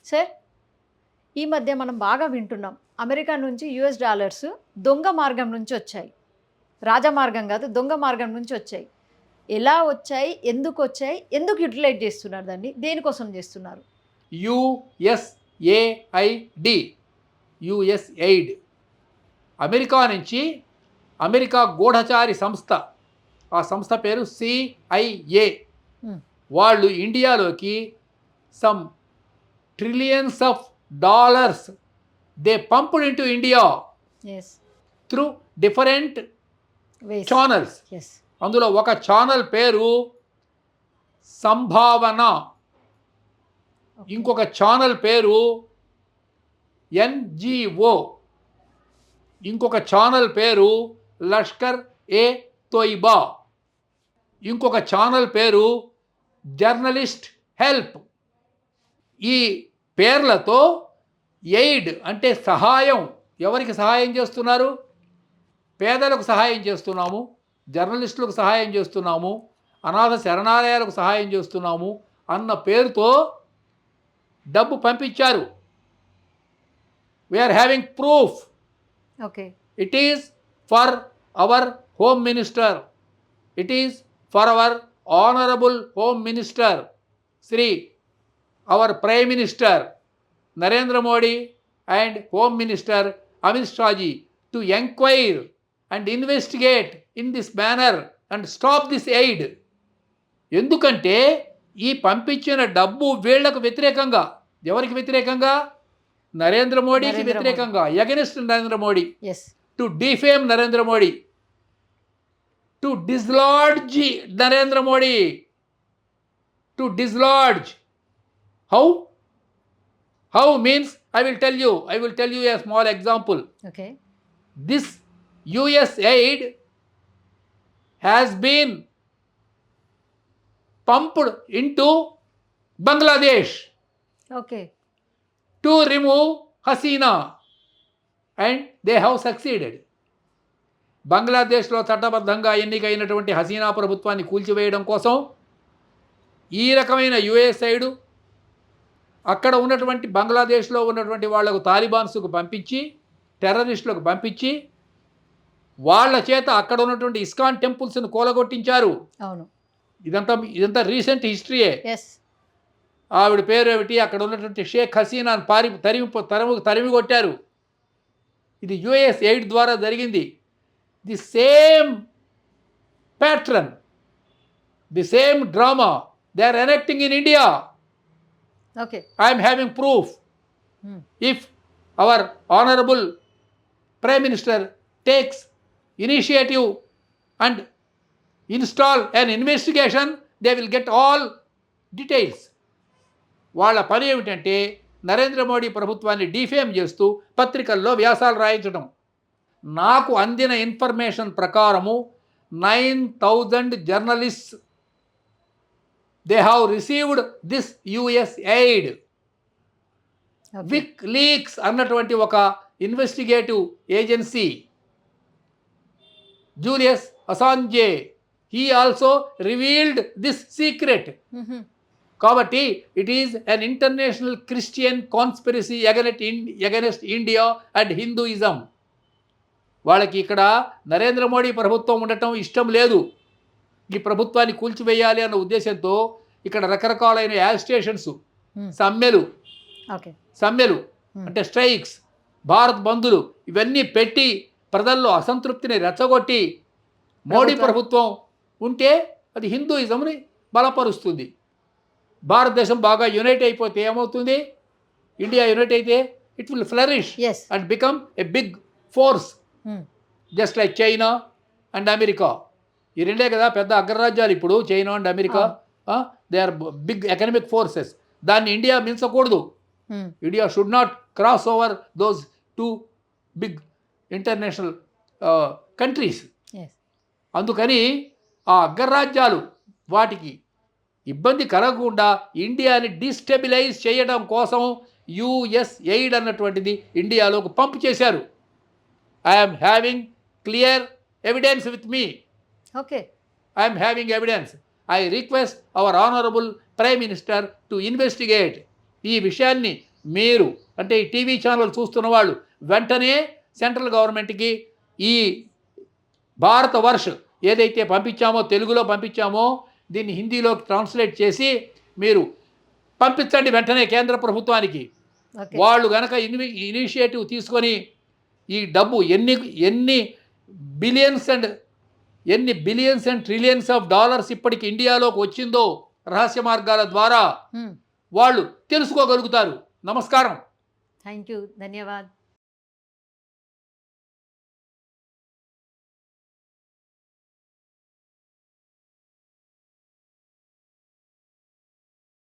Sir, ఈ మధ్య మనం బాగా వింటున్నాం. అమెరికా నుంచి యూఎస్ డాలర్స్ దొంగ మార్గం నుంచి వచ్చాయి. రాజమార్గం కాదు, దొంగ మార్గం నుంచి వచ్చాయి. ఎలా వచ్చాయి? ఎందుకొచ్చాయి? ఎందుకు యుటిలైజ్ చేస్తున్నారు దాన్ని? దేనికోసం చేస్తున్నారు? యుఎస్ఏఐడి, యుఎస్ఎయిడ్, అమెరికా నుంచి అమెరికా గూఢచారి సంస్థ, ఆ సంస్థ పేరు సిఐఏ. వాళ్ళు ఇండియాలోకి some trillions of dollars they pumped into India through different channels. అందులో ఒక ఛానల్ పేరు సంభావన, ఇంకొక ఛానల్ పేరు ఎన్జిఓ, ఇంకొక ఛానల్ పేరు లష్కర్ ఏ తోయిబా, ఇంకొక ఛానల్ పేరు జర్నలిస్ట్ హెల్ప్. ఈ పేర్లతో ఎయిడ్ అంటే సహాయం. ఎవరికి సహాయం చేస్తున్నారు? పేదలకు సహాయం చేస్తున్నాము, జర్నలిస్టులకు సహాయం చేస్తున్నాము, అనాథ శరణాలయాలకు సహాయం చేస్తున్నాము అన్న పేరుతో డబ్బు పంపించారు. We are having proof. Okay, it is for our home minister, it is for our honourable home minister Shri our prime minister Narendra Modi and home minister Amit Shahji to enquire and investigate in this manner and stop this aid. ఎందుకంటే ఈ పంపించిన డబ్బు వీళ్లకు వ్యతిరేకంగా, ఎవరికి వ్యతిరేకంగా? నరేంద్ర మోడీకి వ్యతిరేకంగా, against Narendra Modi, to defame Narendra Modi, to dislodge Narendra Modi, to dislodge. How means I will tell you a small example. Okay. This US aid has been pumped into Bangladesh. Okay. To remove Hasina, and they have succeeded. బంగ్లాదేశ్లో చట్టబద్ధంగా ఎన్నికైనటువంటి హసీనా ప్రభుత్వాన్ని కూల్చివేయడం కోసం ఈ రకమైన యుఎస్ఐడ్ అక్కడ ఉన్నటువంటి బంగ్లాదేశ్లో ఉన్నటువంటి వాళ్లకు తాలిబాన్స్కు పంపించి, టెర్రరిస్టులకు పంపించి, వాళ్ళ చేత అక్కడ ఉన్నటువంటి ఇస్కాన్ టెంపుల్స్ను కూలగొట్టించారు. అవును, ఇదంతా రీసెంట్ హిస్టరీయే. ఆవిడ పేరు ఏమిటి? అక్కడ ఉన్నటువంటి షేక్ హసీనాను తరిమి కొట్టారు. ఇది యుఎస్ ఎయిడ్ ద్వారా జరిగింది. The same pattern, the same drama they are enacting in India. Okay. I am having proof. If our honorable Prime Minister takes initiative and install an investigation, they will get all details. వాళ్ళ పని ఏమిటంటే నరేంద్ర మోడీ ప్రభుత్వాన్ని defame చేస్తూ పత్రికల్లో వ్యాసాలు రాయించడం. నాకు అందిన information ప్రకారము 9,000 journalists they have received this US aid. WikiLeaks అన్నటువంటి ఒక investigative agency, Julius Assange, he also revealed this secret. కాబట్టి it is an international Christian conspiracy against India and Hinduism. వాళ్ళకి ఇక్కడ నరేంద్ర మోడీ ప్రభుత్వం ఉండటం ఇష్టం లేదు. ఈ ప్రభుత్వాన్ని కూల్చివేయాలి అన్న ఉద్దేశంతో ఇక్కడ రకరకాలైన యాజిటేషన్స్, సమ్మెలు అంటే స్ట్రైక్స్, భారత్ బంధులు ఇవన్నీ పెట్టి ప్రజల్లో అసంతృప్తిని రెచ్చగొట్టి మోడీ ప్రభుత్వం ఉంటే అది హిందూయిజంని బలపరుస్తుంది. భారతదేశం బాగా యునైట్ అయిపోతే ఏమవుతుంది? ఇండియా యునైట్ అయితే it will flourish and become a big force, just like China and America. ఈ రెండే కదా పెద్ద అగ్రరాజ్యాలు ఇప్పుడు, China and America. They are big economic forces. దాన్ని ఇండియా మించకూడదు. India should not cross over those two big international countries. అందుకని ఆ అగ్రరాజ్యాలు వాటికి ఇబ్బంది కలగకుండా ఇండియాని డిస్టెబిలైజ్ చేయడం కోసం యుఎస్ ఎయిడ్ అన్నటువంటిది ఇండియాలోకి పంప్ చేశారు. I'm having clear evidence with me. Okay. I am having evidence. I request our honorable Prime Minister to investigate. ఈ విషయాన్ని మీరు అంటే ఈ టీవీ ఛానల్ చూస్తున్న వాళ్ళు వెంటనే సెంట్రల్ గవర్నమెంట్కి ఈ భారతవర్ష్ ఏదైతే పంపించామో, తెలుగులో పంపించామో, దీన్ని హిందీలోకి ట్రాన్స్లేట్ చేసి మీరు పంపించండి వెంటనే కేంద్ర ప్రభుత్వానికి. ఓకే. వాళ్ళు గనక ఇనిషియేటివ్ తీసుకొని ఈ డబ్బు ఎన్ని billions and trillions of dollars ఇప్పటికి ఇండియాలోకి వచ్చిందో రహస్య మార్గాల ద్వారా వాళ్ళు తెలుసుకోగలుగుతారు. నమస్కారం. Thank you, ధన్యవాద్.